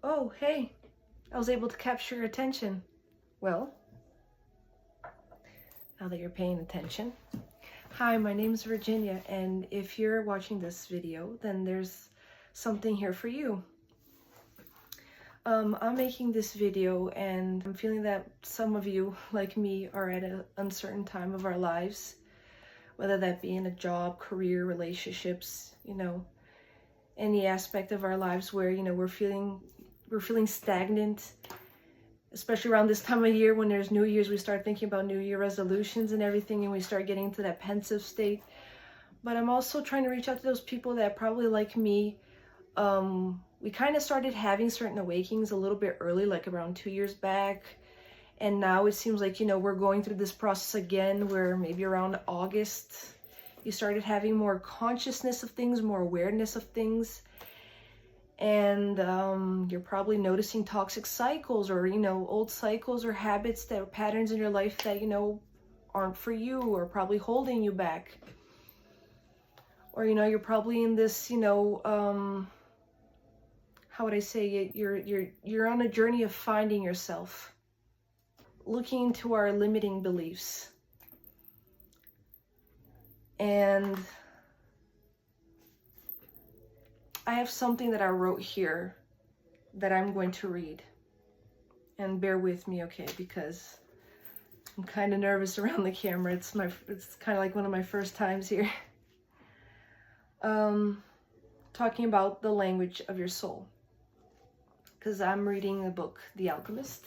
Oh, hey, I was able to capture your attention. Well, now that you're paying attention. Hi, my name is Virginia, and if you're watching this video, then there's something here for you. I'm making this video and I'm feeling that some of you, like me, are at an uncertain time of our lives, whether that be in a job, career, relationships, any aspect of our lives where, we're feeling stagnant, especially around this time of year when there's New Year's. We start thinking about New Year resolutions and everything, and we start getting into that pensive state. But I'm also trying to reach out to those people that probably, like me, we kind of started having certain awakenings a little bit early, like around 2 years back. And now it seems like, we're going through this process again where maybe around August, you started having more consciousness of things, more awareness of things. And you're probably noticing toxic cycles or, old cycles or habits that are patterns in your life that, aren't for you or probably holding you back. Or, you're probably in this, how would I say it? You're on a journey of finding yourself, looking into our limiting beliefs. And I have something that I wrote here that I'm going to read. And bear with me, okay, because I'm kind of nervous around the camera. It's kind of like one of my first times here. Talking about the language of your soul. Because I'm reading the book, The Alchemist.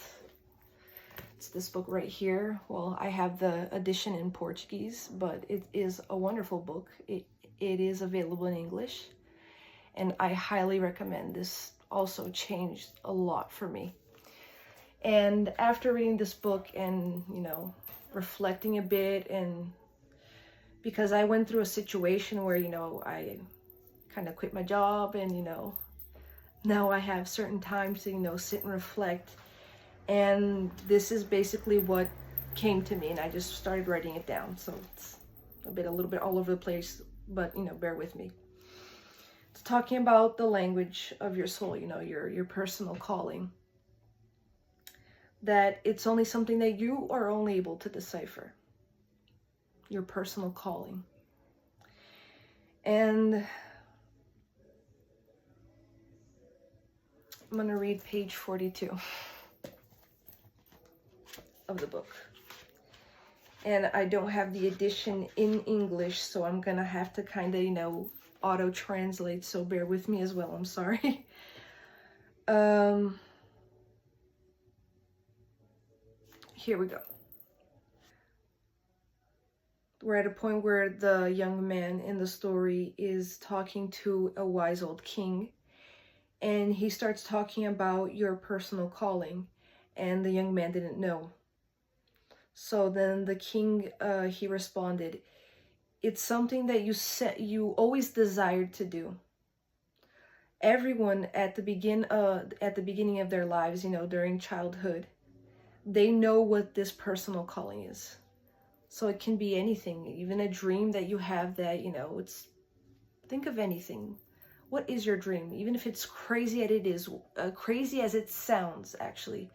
It's this book right here. Well, I have the edition in Portuguese, but it is a wonderful book. It is available in English. And I highly recommend this. Also changed a lot for me. And after reading this book and, reflecting a bit, and because I went through a situation where, I kind of quit my job and, now I have certain time to, sit and reflect. And this is basically what came to me, and I just started writing it down. So it's a little bit all over the place, but, bear with me. It's talking about the language of your soul, your personal calling. That it's only something that you are only able to decipher. Your personal calling. And I'm going to read page 42 of the book. And I don't have the edition in English, so I'm going to have to kind of, auto-translate, so bear with me as well. I'm sorry. Here we go. We're at a point where the young man in the story is talking to a wise old king, and he starts talking about your personal calling, and the young man didn't know. So then the king, he responded, "It's something that you always desired to do." Everyone at the beginning of their lives, during childhood, they know what this personal calling is. So it can be anything, even a dream that you have that, think of anything. What is your dream? Even if it's crazy as it is, crazy as it sounds, actually.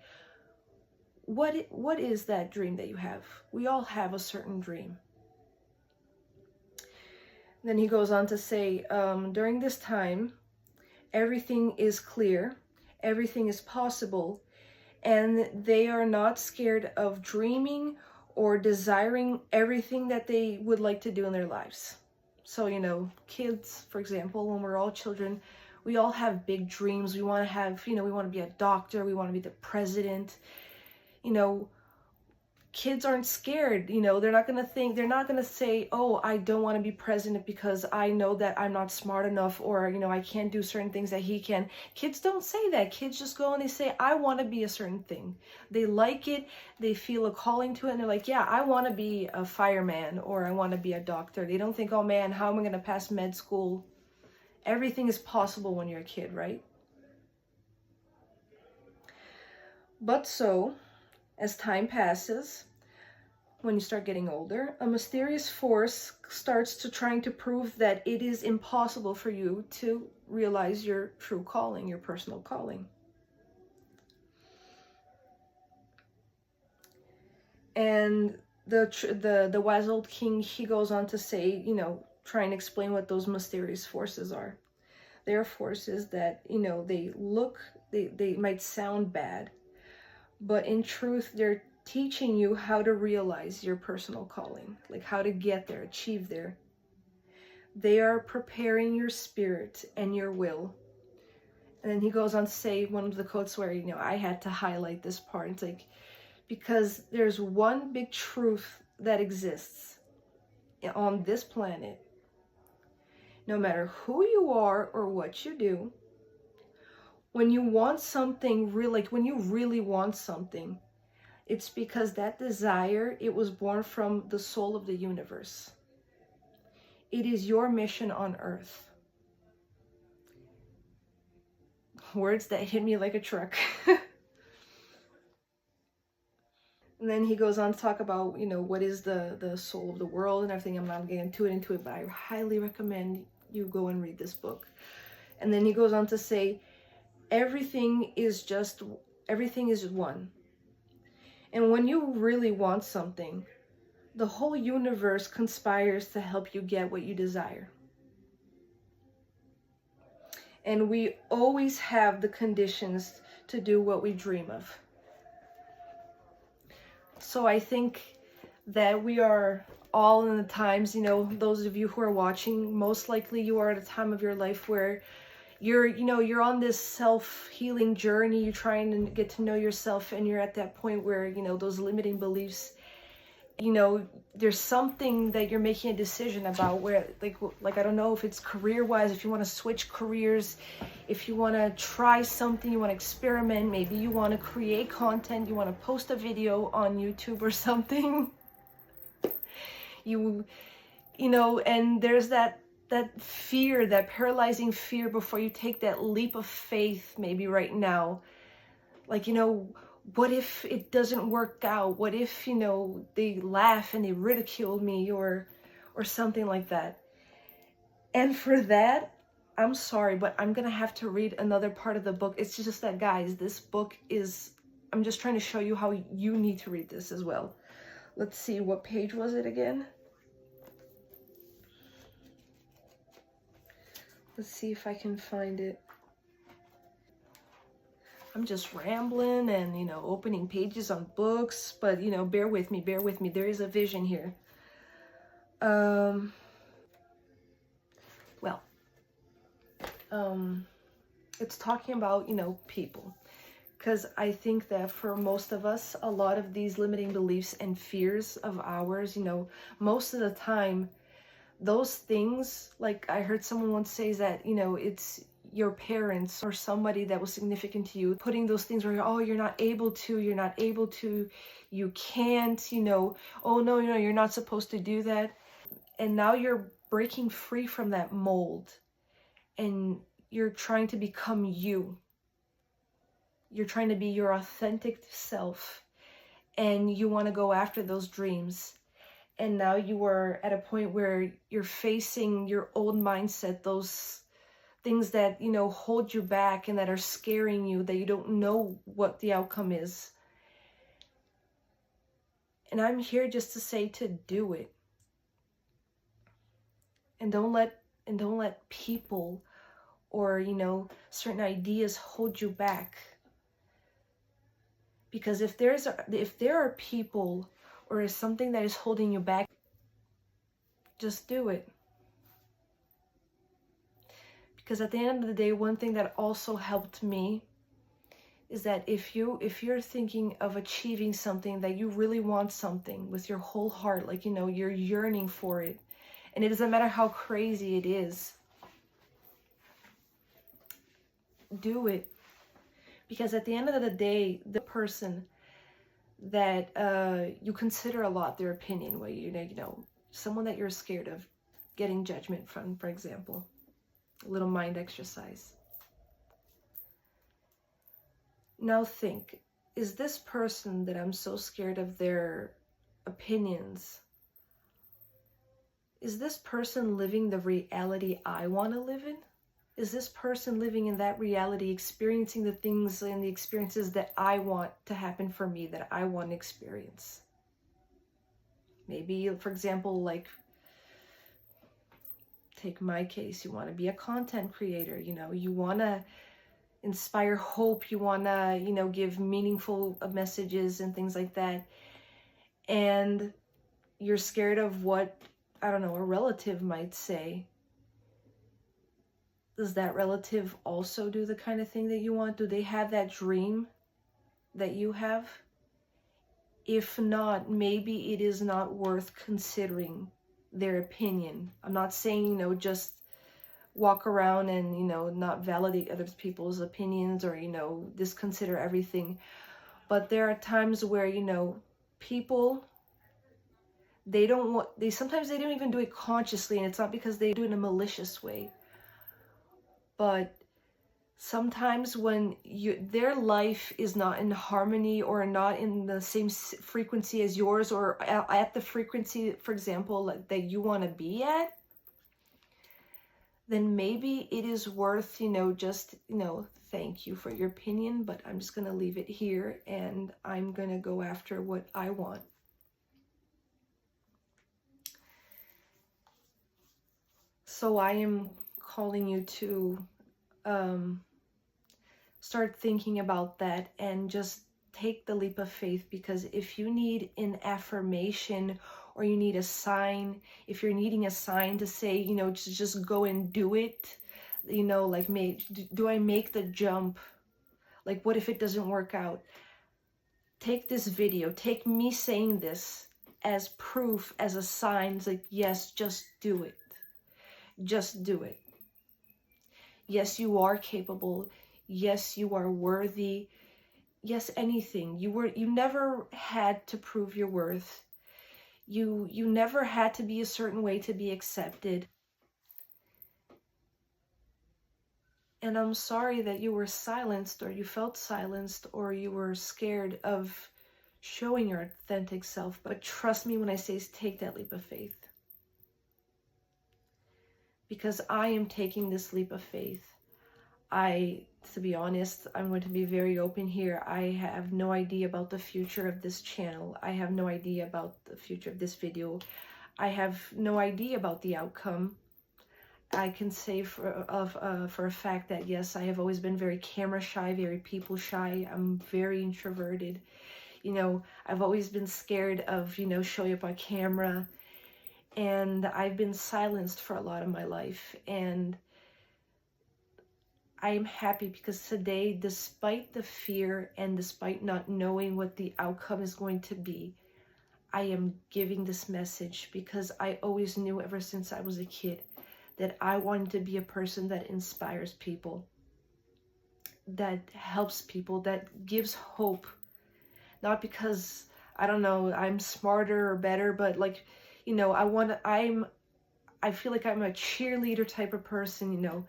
What is that dream that you have? We all have a certain dream. Then he goes on to say, during this time, everything is clear, everything is possible, and they are not scared of dreaming or desiring everything that they would like to do in their lives. So, kids, for example, when we're all children, we all have big dreams. We want to have, we want to be a doctor. We want to be the president. Kids aren't scared. They're not going to say, oh, I don't want to be president because I know that I'm not smart enough, or, I can't do certain things that he can. Kids don't say that. Kids just go and they say, I want to be a certain thing. They like it. They feel a calling to it. And they're like, yeah, I want to be a fireman, or I want to be a doctor. They don't think, oh man, how am I going to pass med school? Everything is possible when you're a kid, right? But so, as time passes, when you start getting older, a mysterious force starts to trying to prove that it is impossible for you to realize your true calling, your personal calling. And the wise old king, he goes on to say, you know, try and explain what those mysterious forces are. They are forces that, you know, they might sound bad, but in truth, they're teaching you how to realize your personal calling, like how to get there, achieve there. They are preparing your spirit and your will. And then he goes on to say one of the quotes where, you know, I had to highlight this part. It's like, because there's one big truth that exists on this planet. No matter who you are or what you do, when you want something real, like when you really want something, it's because that desire, it was born from the soul of the universe. It is your mission on earth. Words that hit me like a truck. And then he goes on to talk about, you know, what is the soul of the world and everything. I'm not getting into it, but I highly recommend you go and read this book. And then he goes on to say, everything is one. And when you really want something, the whole universe conspires to help you get what you desire. And we always have the conditions to do what we dream of. So I think that we are all in the times, you know, those of you who are watching, most likely you are at a time of your life where you're on this self-healing journey. You're trying to get to know yourself, and you're at that point where, you know, those limiting beliefs, you know, there's something that you're making a decision about where, like I don't know if it's career-wise, if you want to switch careers, if you want to try something, you want to experiment, maybe you want to create content, you want to post a video on YouTube or something. You know, and there's that fear, that paralyzing fear before you take that leap of faith, maybe right now. Like, you know, what if it doesn't work out? What if, you know, they laugh and they ridicule me or something like that? And for that, I'm sorry, but I'm gonna have to read another part of the book. It's just that, guys, this book is, I'm just trying to show you how you need to read this as well. Let's see, what page was it again? Let's see if I can find it. I'm just rambling and, you know, opening pages on books, but, you know, bear with me. There is a vision here. It's talking about, you know, people. Because I think that for most of us, a lot of these limiting beliefs and fears of ours, you know, most of the time, those things, like I heard someone once say that, you know, it's your parents or somebody that was significant to you putting those things where, oh, you're not able to, you can't, you know, oh no, you know, you're not supposed to do that. And now you're breaking free from that mold and you're trying to become you. You're trying to be your authentic self, and you want to go after those dreams. And now you are at a point where you're facing your old mindset, those things that, you know, hold you back and that are scaring you, that you don't know what the outcome is. And I'm here just to say to do it. And don't let people or, you know, certain ideas hold you back. Because if there are people or is something that is holding you back, just do it. Because at the end of the day, one thing that also helped me is that if you're thinking of achieving something, that you really want something with your whole heart, like, you know, you're yearning for it, and it doesn't matter how crazy it is, do it. Because at the end of the day, the person that you consider a lot their opinion, where you know, someone that you're scared of getting judgment from, for example, a little mind exercise. Now think, is this person that I'm so scared of their opinions, is this person living the reality I want to live in? Is this person living in that reality, experiencing the things and the experiences that I want to happen for me, that I want to experience? Maybe, for example, like, take my case, you want to be a content creator, you know, you want to inspire hope, you want to, you know, give meaningful messages and things like that. And you're scared of what, I don't know, a relative might say. Does that relative also do the kind of thing that you want? Do they have that dream that you have? If not, maybe it is not worth considering their opinion. I'm not saying, you know, just walk around and, you know, not validate other people's opinions or, you know, disconsider everything. But there are times where, you know, people, they don't want, sometimes they don't even do it consciously, and it's not because they do it in a malicious way. But sometimes when their life is not in harmony or not in the same frequency as yours, or at the frequency, for example, like, that you want to be at, then maybe it is worth, you know, just, you know, thank you for your opinion, but I'm just going to leave it here and I'm going to go after what I want. So I am calling you to start thinking about that and just take the leap of faith, because if you need an affirmation or you need a sign, if you're needing a sign to say, you know, just go and do it, you know, like, do I make the jump? Like, what if it doesn't work out? Take this video, take me saying this as proof, as a sign. It's like, yes, just do it. Just do it. Yes, you are capable. Yes, you are worthy. Yes, anything. You never had to prove your worth. You never had to be a certain way to be accepted. And I'm sorry that you were silenced, or you felt silenced, or you were scared of showing your authentic self. But trust me when I say take that leap of faith. Because I am taking this leap of faith. To be honest, I'm going to be very open here. I have no idea about the future of this channel. I have no idea about the future of this video. I have no idea about the outcome. I can say for a fact that yes, I have always been very camera shy, very people shy. I'm very introverted. You know, I've always been scared of, you know, showing up on camera. And I've been silenced for a lot of my life. And I am happy because today, despite the fear and despite not knowing what the outcome is going to be, I am giving this message because I always knew ever since I was a kid that I wanted to be a person that inspires people, that helps people, that gives hope. Not because, I don't know, I'm smarter or better, but like, you know, I feel like I'm a cheerleader type of person, you know.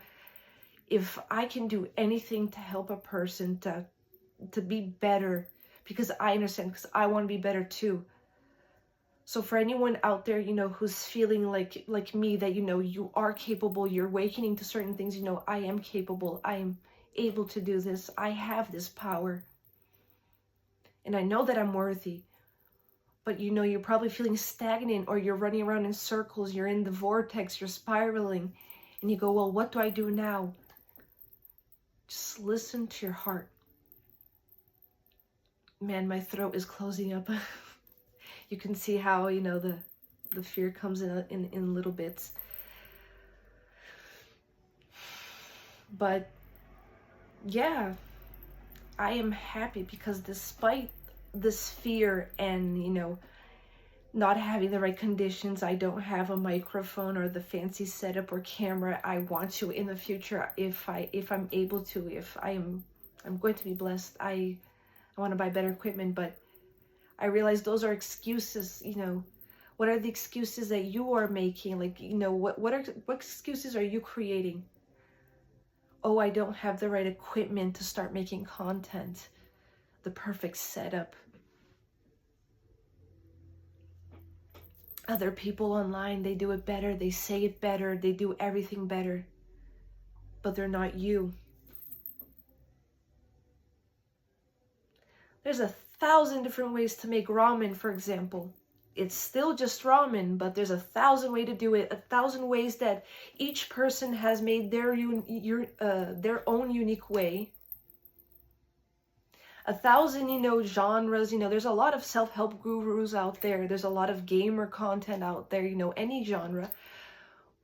If I can do anything to help a person to be better, because I understand, because I want to be better too. So for anyone out there, you know, who's feeling like me, that, you know, you are capable, you're awakening to certain things, you know, I am capable, I am able to do this, I have this power. And I know that I'm worthy. But, you know, you're probably feeling stagnant, or you're running around in circles, you're in the vortex, you're spiraling, and you go, well, what do I do now? Just listen to your heart. Man, my throat is closing up. You can see how, you know, the fear comes in little bits. But yeah, I am happy because despite this fear and, you know, not having the right conditions, I don't have a microphone or the fancy setup or camera. I want to in the future, if I'm able to, if I'm going to be blessed. I want to buy better equipment, but I realize those are excuses, you know. What are the excuses that you are making? Like, you know, what excuses are you creating? Oh, I don't have the right equipment to start making content, the perfect setup. Other people online, they do it better, they say it better, they do everything better, but they're not you. There's 1,000 different ways to make ramen, for example. it's still just ramen, but there's 1,000 ways to do it, 1,000 ways that each person has made their own unique way. 1,000, genres. There's a lot of self-help gurus out there. There's a lot of gamer content out there, any genre.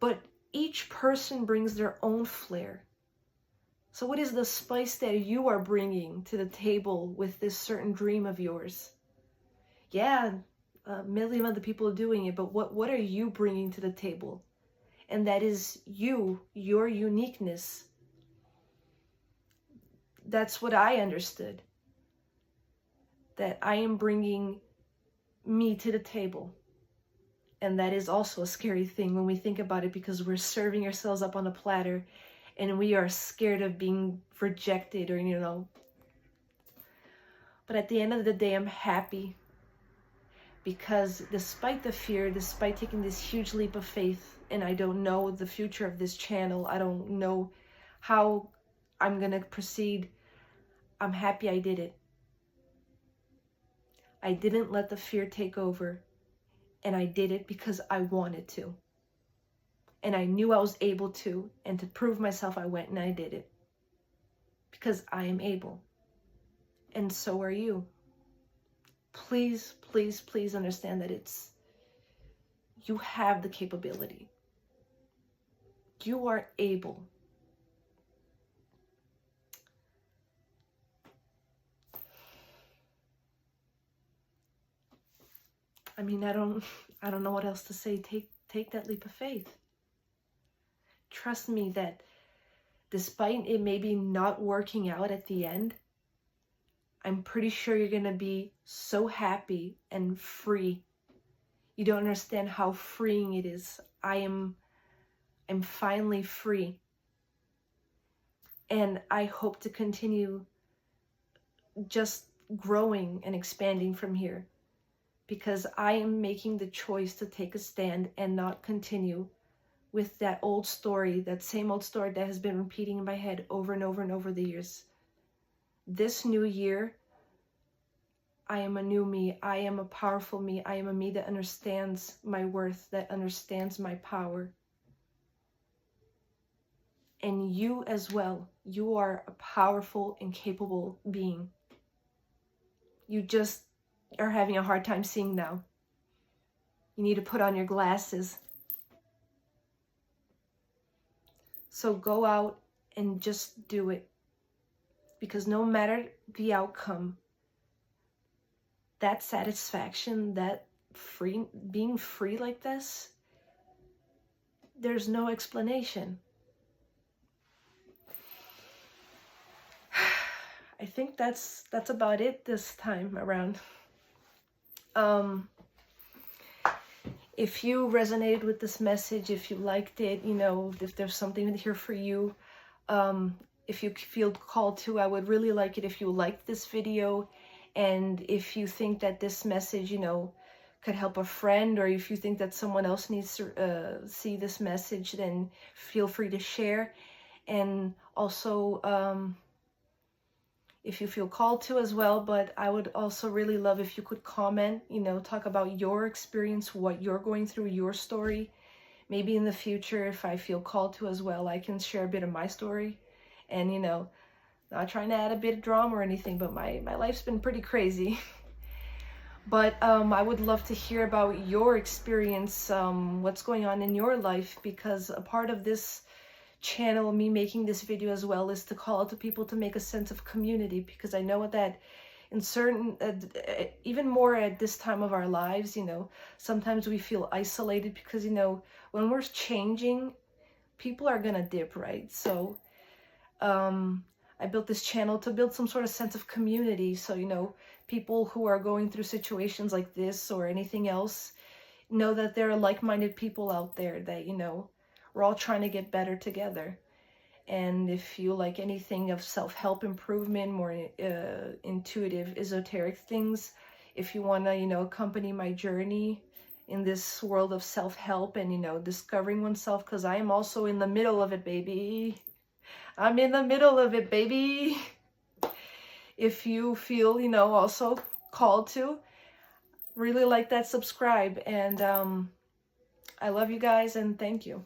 But each person brings their own flair. So what is the spice that you are bringing to the table with this certain dream of yours? Yeah, a million other people are doing it, but what are you bringing to the table? And that is you, your uniqueness. That's what I understood. That I am bringing me to the table. And that is also a scary thing when we think about it, because we're serving ourselves up on a platter and we are scared of being rejected or. But at the end of the day, I'm happy, because despite the fear, despite taking this huge leap of faith, and I don't know the future of this channel, I don't know how I'm gonna proceed, I'm happy I did it. I didn't let the fear take over, and I did it because I wanted to. And I knew I was able to, and to prove myself, I went and I did it. Because I am able. And so are you. Please, please, please understand that you have the capability. You are able. I mean, I don't know what else to say. Take that leap of faith. Trust me that despite it maybe not working out at the end, I'm pretty sure you're going to be so happy and free. You don't understand how freeing it is. I'm finally free. And I hope to continue just growing and expanding from here, because I am making the choice to take a stand and not continue with that old story, that same old story that has been repeating in my head over and over and over the years. This new year, I am a new me. I am a powerful me. I am a me that understands my worth, that understands my power. And you as well. You are a powerful and capable being. You just are having a hard time seeing now. You need to put on your glasses. So go out and just do it. Because no matter the outcome, that satisfaction, that being free like this, there's no explanation. I think that's about it this time around. If you resonated with this message, if you liked it, if there's something here for you, if you feel called to, I would really like it if you liked this video. And if you think that this message, could help a friend, or if you think that someone else needs to see this message, then feel free to share. And also, if you feel called to as well, but I would also really love if you could comment, talk about your experience, what you're going through, your story. Maybe in the future, if I feel called to as well, I can share a bit of my story. And, not trying to add a bit of drama or anything, but my life's been pretty crazy. But I would love to hear about your experience, what's going on in your life, because a part of this channel, me making this video as well, is to call out to people to make a sense of community, because I know that in certain, even more at this time of our lives, sometimes we feel isolated because, when we're changing, people are gonna dip, right? So I built this channel to build some sort of sense of community. So, people who are going through situations like this or anything else know that there are like-minded people out there that, we're all trying to get better together. And if you like anything of self-help improvement, more intuitive, esoteric things, if you want to, accompany my journey in this world of self-help and, discovering oneself, because I am also in the middle of it, baby. I'm in the middle of it, baby. If you feel, also called to, really like that subscribe, and I love you guys, and thank you.